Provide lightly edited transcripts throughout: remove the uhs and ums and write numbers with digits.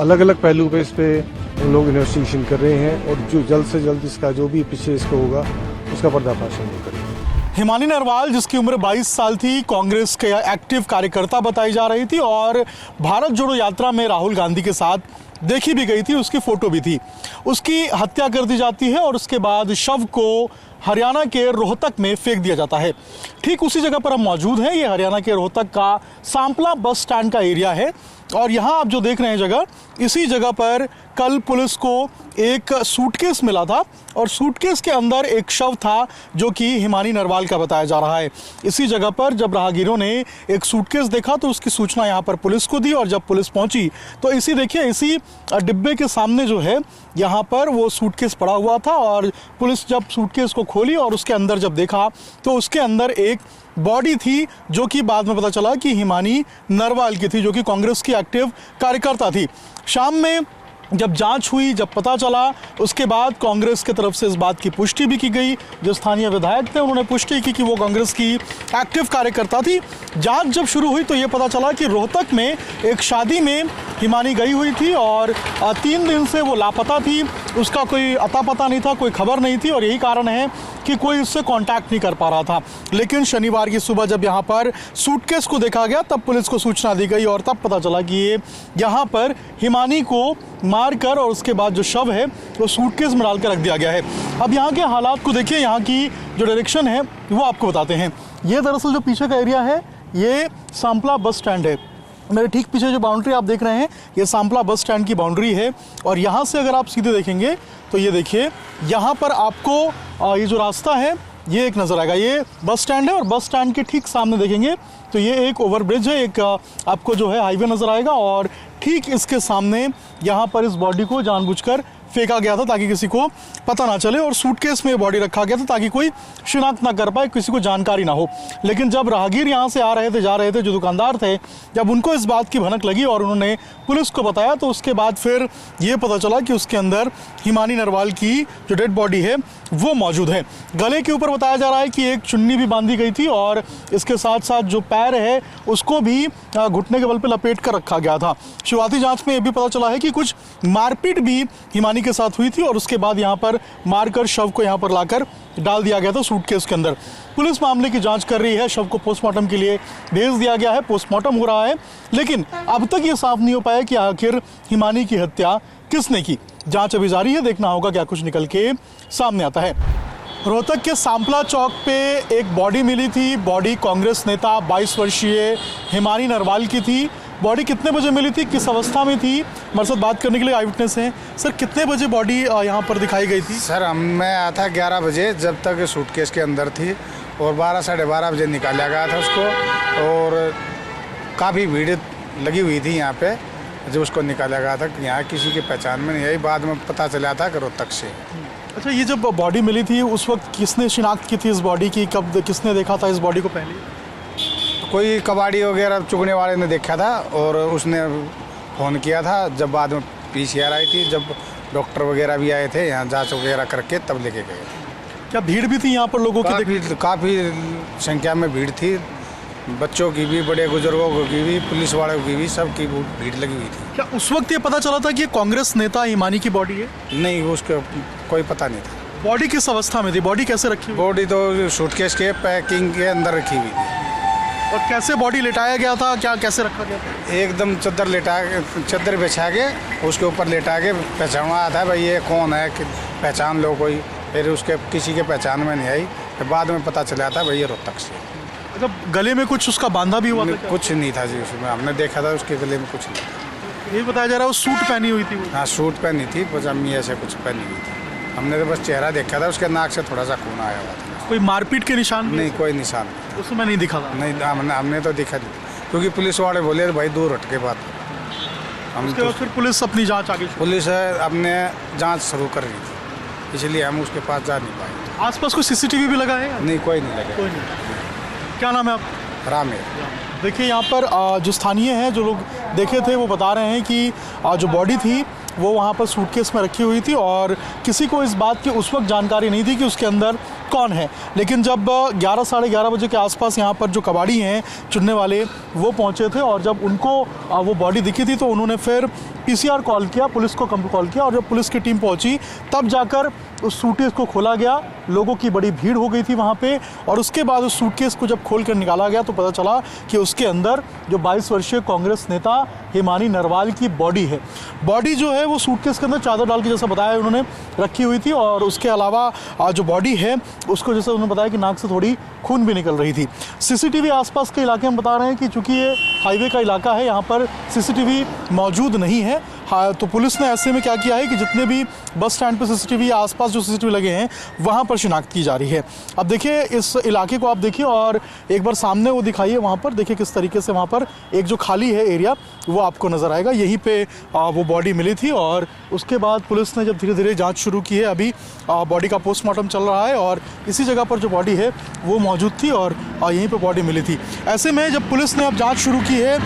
अलग अलग पहलू पे इस पे हम लोग इन्वेस्टिगेशन कर रहे हैं और जो जल्द से जल्द इसका जो भी पीछे इसको होगा उसका पर्दाफाश हम लोग करेंगे। हिमानी नरवाल, जिसकी उम्र 22 साल थी, कांग्रेस के एक्टिव कार्यकर्ता बताई जा रही थी और भारत जोड़ो यात्रा में राहुल गांधी के साथ देखी भी गई थी, उसकी फोटो भी थी। उसकी हत्या कर दी जाती है और उसके बाद शव को हरियाणा के रोहतक में फेंक दिया जाता है। ठीक उसी जगह पर हम मौजूद हैं। ये हरियाणा के रोहतक का सांपला बस स्टैंड का एरिया है और यहाँ आप जो देख रहे हैं जगह, इसी जगह पर कल पुलिस को एक सूटकेस मिला था और सूटकेस के अंदर एक शव था जो कि हिमानी नरवाल का बताया जा रहा है। इसी जगह पर जब राहगीरों ने एक सूटकेस देखा तो उसकी सूचना यहाँ पर पुलिस को दी और जब पुलिस पहुंची तो इसी डिब्बे के सामने जो है यहाँ पर वो सूटकेस पड़ा हुआ था और पुलिस जब सूटकेस को खोली और उसके अंदर जब देखा तो उसके अंदर एक बॉडी थी जो कि बाद में पता चला कि हिमानी नरवाल की थी, जो कि कांग्रेस की एक्टिव कार्यकर्ता थी। शाम में जब जांच हुई, जब पता चला, उसके बाद कांग्रेस की तरफ से इस बात की पुष्टि भी की गई। जो स्थानीय विधायक थे उन्होंने पुष्टि की कि वो कांग्रेस की एक्टिव कार्यकर्ता थी। जांच जब शुरू हुई तो ये पता चला कि रोहतक में एक शादी में हिमानी गई हुई थी और 3 दिन से वो लापता थी। उसका कोई अता पता नहीं था, कोई खबर नहीं थी और यही कारण है कि कोई उससे कांटेक्ट नहीं कर पा रहा था। लेकिन शनिवार की सुबह जब यहाँ पर सूटकेस को देखा गया तब पुलिस को सूचना दी गई और तब पता चला कि ये यहाँ पर हिमानी को मारकर और उसके बाद जो शव है वो सूटकेस में डालकर रख दिया गया है। अब यहाँ के हालात को देखिए, यहाँ की जो डायरेक्शन है वो आपको बताते हैं। ये दरअसल जो पीछे का एरिया है ये सांपला बस स्टैंड है। मेरे ठीक पीछे जो बाउंड्री आप देख रहे हैं ये सांपला बस स्टैंड की बाउंड्री है और यहाँ से अगर आप सीधे देखेंगे तो ये देखिए यहाँ पर आपको ये जो रास्ता है ये एक नज़र आएगा। ये बस स्टैंड है और बस स्टैंड के ठीक सामने देखेंगे तो ये एक ओवरब्रिज है, एक आपको जो है हाईवे नज़र आएगा और ठीक इसके सामने यहाँ पर इस बॉडी को जानबूझकर फेंका गया था ताकि किसी को पता ना चले और सूटकेस में बॉडी रखा गया था ताकि कोई शिनाख्त ना कर पाए, किसी को जानकारी ना हो। लेकिन जब राहगीर यहाँ से आ रहे थे, जा रहे थे, जो दुकानदार थे, जब उनको इस बात की भनक लगी और उन्होंने पुलिस को बताया तो उसके बाद फिर ये पता चला कि उसके अंदर हिमानी नरवाल की जो डेड बॉडी है वो मौजूद है। गले के ऊपर बताया जा रहा है कि एक चुन्नी भी बांधी गई थी और इसके साथ साथ जो पैर है उसको भी घुटने के बल पे लपेट कर रखा गया था। शुरुआती जांच में ये भी पता चला है कि कुछ मारपीट भी हिमानी के साथ हुई थी और उसके बाद यहाँ पर मारकर शव को यहाँ पर लाकर डाल दिया गया था सूटकेस के अंदर। पुलिस मामले की जांच कर रही है, शव को पोस्टमार्टम के लिए भेज दिया गया है, पोस्टमार्टम हो रहा है, लेकिन अब तक ये साफ नहीं हो पाया कि आखिर हिमानी की हत्या किसने की। जांच अभी जारी है, देखना होगा क्या कुछ निकल के सामने आता है। रोहतक के सांपला चौक पे एक बॉडी मिली थी। बॉडी कांग्रेस नेता 22 वर्षीय हिमानी नरवाल की थी। बॉडी कितने बजे मिली थी, किस अवस्था में थी, हमारे साथ बात करने के लिए आई विटनेस हैं। सर, कितने बजे बॉडी यहाँ पर दिखाई गई थी? सर, मैं आया था 11 बजे, जब तक सूटकेस के अंदर थी और 12 साढ़े 12 बजे निकाला गया था उसको और काफ़ी भीड़ लगी हुई थी यहाँ पे जब उसको निकाला गया था। यहाँ किसी की पहचान में नहीं आई, बाद में पता चला था कि रोहतक से। अच्छा, ये जब बॉडी मिली थी उस वक्त किसने शिनाख्त की थी इस बॉडी की, कब किसने देखा था इस बॉडी को? पहले कोई कबाड़ी वगैरह चुगने वाले ने देखा था और उसने फ़ोन किया था। जब बाद में PCR आई थी, जब डॉक्टर वगैरह भी आए थे यहाँ जांच वगैरह करके तब लेके गए। क्या भीड़ भी थी यहाँ पर लोगों की? काफ़ी संख्या में भीड़ थी, बच्चों की भी, बड़े बुजुर्गों की भी, पुलिस वालों की भी, सब की भीड़ लगी हुई थी। क्या उस वक्त ये पता चला था कि ये कांग्रेस नेता हिमानी की बॉडी है? नहीं, उसका कोई पता नहीं था। बॉडी किस अवस्था में थी, बॉडी कैसे रखी? बॉडी तो सूटकेस के पैकिंग के अंदर रखी हुई थी। और कैसे बॉडी लेटाया गया था, क्या कैसे रखा गया था? एकदम चादर बिछा के उसके ऊपर लेटा के पहचाना था भाई ये कौन है, पहचान लो कोई। फिर उसके किसी के पहचान में नहीं आई, फिर बाद में पता चला था भाई ये रोहतक से। मतलब गले में कुछ उसका बांधा भी हुआ था? कुछ नहीं था जी, उसमें हमने देखा था उसके गले में कुछ नहीं था। ये बताया जा रहा है वो सूट पहनी हुई थी? हाँ, सूट पहनी थी, पजामी ऐसे कुछ पहनी हुई थी। हमने तो बस चेहरा देखा था, उसके नाक से थोड़ा सा खून आया हुआ था। कोई मारपीट के निशान? नहीं, कोई निशान उसमें नहीं दिखा था? नहीं, हमने तो दिखा नहीं, क्योंकि पुलिस वाले बोले भाई दूर हट के बात। हम तो फिर पुलिस अपनी जांच आगे? पुलिस अपने जांच शुरू कर रही थी, इसलिए हम उसके पास जा नहीं पाए। आसपास कोई CCTV भी लगा है? नहीं, कोई नहीं लगा। कोई नहीं। क्या नाम है आप? रामेर। देखिए यहाँ पर जो स्थानीय हैं, जो लोग देखे थे वो बता रहे हैं कि जो बॉडी थी वो वहाँ पर सूटकेस में रखी हुई थी और किसी को इस बात की उस वक्त जानकारी नहीं थी कि उसके अंदर कौन है। लेकिन जब 11 साढ़े 11 बजे के आसपास यहाँ पर जो कबाड़ी हैं चुनने वाले वो पहुँचे थे और जब उनको वो बॉडी दिखी थी तो उन्होंने फिर पीसीआर कॉल किया, पुलिस को कॉल किया और जब पुलिस की टीम पहुंची तब जाकर उस सूटकेस को खोला गया। लोगों की बड़ी भीड़ हो गई थी वहाँ पे और उसके बाद उस सूटकेस को जब खोल कर निकाला गया तो पता चला कि उसके अंदर जो 22 वर्षीय कांग्रेस नेता हिमानी नरवाल की बॉडी है। बॉडी जो है वो सूटकेस के अंदर चादर डाल के जैसा बताया उन्होंने रखी हुई थी और उसके अलावा जो बॉडी है उसको जैसे उन्होंने बताया कि नाक से थोड़ी खून भी निकल रही थी। सीसीटीवी आसपास के इलाके में बता रहे हैं कि चूंकि ये हाईवे का इलाका है यहाँ पर सीसीटीवी मौजूद नहीं है। हाँ, तो पुलिस ने ऐसे में क्या किया है कि जितने भी बस स्टैंड पर सीसीटीवी या आसपास जो सीसीटीवी लगे हैं वहाँ पर शिनाख्त की जा रही है। अब देखिए इस इलाके को आप देखिए और एक बार सामने वो दिखाइए, वहाँ पर देखिए किस तरीके से वहाँ पर एक जो खाली है एरिया वो आपको नज़र आएगा। यहीं पे वो बॉडी मिली थी और उसके बाद पुलिस ने जब धीरे धीरे जाँच शुरू की है, अभी बॉडी का पोस्टमार्टम चल रहा है और इसी जगह पर जो बॉडी है वो मौजूद थी और यहीं पर बॉडी मिली थी। ऐसे में जब पुलिस ने अब जाँच शुरू की है,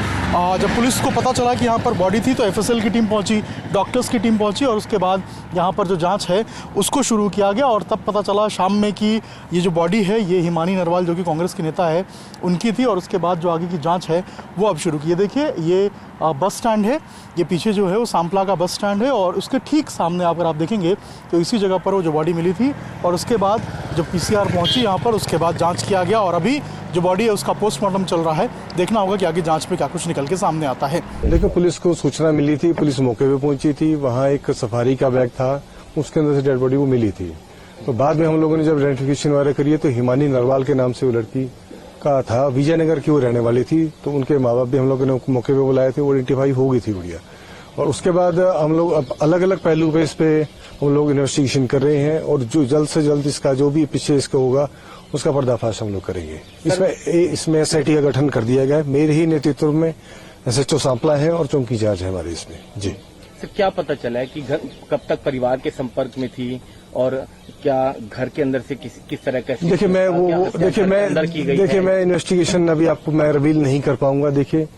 जब पुलिस को पता चला कि यहाँ पर बॉडी थी तो FSL की टीम पहुंची, डॉक्टर्स की टीम पहुंची और उसके बाद यहाँ पर जो जांच है उसको शुरू किया गया और तब पता चला शाम में कि ये जो बॉडी है ये हिमानी नरवाल जो कि कांग्रेस के नेता है उनकी थी और उसके बाद जो आगे की जांच है वो अब शुरू की है। देखिए ये बस स्टैंड है, ये पीछे जो है वो सांपला का बस स्टैंड है और उसके ठीक सामने अगर आप देखेंगे तो इसी जगह पर वो जो बॉडी मिली थी और उसके बाद जब PCR पहुंची यहाँ पर उसके बाद जांच किया गया और अभी जो बॉडी है उसका पोस्टमार्टम चल रहा है। देखना होगा कि आगे जांच में क्या कुछ निकल के सामने आता है। देखो पुलिस को सूचना मिली थी, पुलिस मौके पे पहुंची थी, वहाँ एक सफारी का बैग था, उसके अंदर से डेड बॉडी वो मिली थी। तो बाद में हम लोगों ने जब आइडेंटिफिकेशन वगैरह करी तो हिमानी नरवाल के नाम से वो लड़की का था, विजयनगर की वो रहने वाली थी। तो उनके माँ बाप भी हम लोगों ने मौके पे बुलाए थे, वो आइडेंटिफाई हो गई थी बढ़िया। और उसके बाद हम लोग अब अलग अलग पहलू पे इस पे हम लोग इन्वेस्टिगेशन कर रहे हैं और जो जल्द से जल्द इसका जो भी पीछे इसका होगा उसका पर्दाफाश हम लोग करेंगे। इसमें SIT का गठन कर दिया गया है, मेरे ही नेतृत्व में SHO सांपला है और चौकी जांच है हमारे इसमें। जी सर, क्या पता चला है कि कब तक परिवार के संपर्क में थी और क्या घर के अंदर से किस तरह का? देखिए मैं इन्वेस्टिगेशन अभी आपको मैं रिवील नहीं कर पाऊंगा। देखिए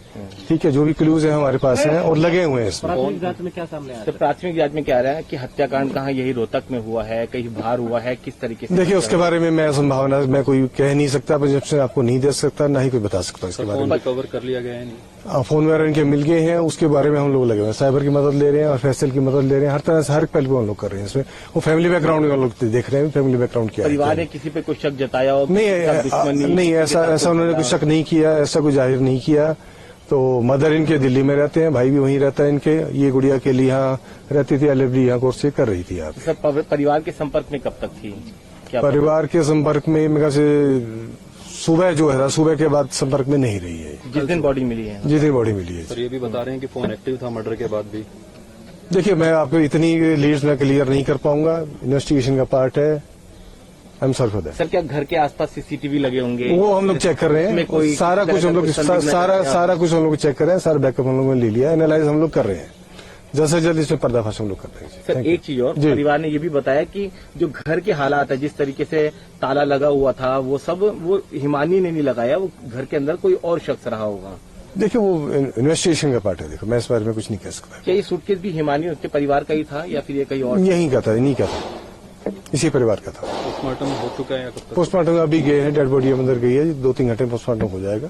ठीक है, जो भी क्लूज है हमारे पास हैं और लगे हुए हैं इसमें। प्राथमिक जांच में क्या सामने आया? तो प्राथमिक जांच में क्या आ रहा है कि हत्याकांड कहाँ यही रोहतक में हुआ है, कहीं बाहर हुआ है, किस तरीके से? देखिए उसके बारे में मैं संभावना मैं कोई कह नहीं सकता, प्रोजेक्शन आपको नहीं दे सकता, ना ही कोई बता सकता इसके बारे में। कवर कर लिया गया है नहीं? फोन वगैरह इनके मिल गए हैं, उसके बारे में हम लोग लगे हुए हैं, साइबर की मदद ले रहे हैं और FSL की मदद ले रहे हैं, हर तरह से हर पहलू हम लोग कर रहे हैं इसमें। वो फैमिली बैकग्राउंड हम लोग देख रहे हैं, फैमिली बैकग्राउंड क्या है। परिवार ने किसी पे कोई शक जताया हो? नहीं, ऐसा उन्होंने कुछ शक नहीं किया, ऐसा कुछ जाहिर नहीं किया। तो मदर इनके दिल्ली में रहते हैं, भाई भी वहीं रहता है इनके, ये गुड़िया के लिए यहाँ रहती थी, LFD यहाँ कोर्स से कर रही थी। आप सर परिवार के संपर्क में कब तक थी? क्या परिवार के संपर्क में मेरे से सुबह जो है सुबह के बाद संपर्क में नहीं रही है। जिस दिन बॉडी मिली है? जिस दिन बॉडी मिली है। सर ये भी बता रहे हैं कि फोन एक्टिव था मर्डर के बाद भी। देखिए मैं आपको इतनी लीड्स में क्लियर नहीं कर पाऊंगा, इन्वेस्टिगेशन का पार्ट है। I am sorry for that. Sir क्या घर के आसपास CCTV लगे होंगे? वो हम लोग चेक कर रहे हैं, सारा कुछ हम लोग सारा कुछ चेक कर रहे हैं, सारा बैकअप हम लोगों ने ले लिया, एनालाइज हम लोग कर रहे हैं, जल्द से जल्द इसमें पर्दाफाश हम लोग करते हैं। सर एक चीज और, परिवार ने ये भी बताया कि जो घर के हालात है, जिस तरीके से ताला लगा हुआ था वो सब वो हिमानी ने नहीं लगाया, वो घर के अंदर कोई और शख्स रहा होगा। देखिए वो इन्वेस्टिगेशन का पार्ट है, देखो मैं इस बारे में कुछ नहीं कह सकता। क्या ये सूटकेस भी हिमानी उसके परिवार का ही था या फिर ये कहीं और? यहीं का था, इन्हीं का था, इसी परिवार का था। पोस्टमार्टम हो चुका है? पोस्टमार्टम अभी गए हैं, डेड बॉडी अंदर गई है, 2-3 घंटे पोस्टमार्टम हो जाएगा।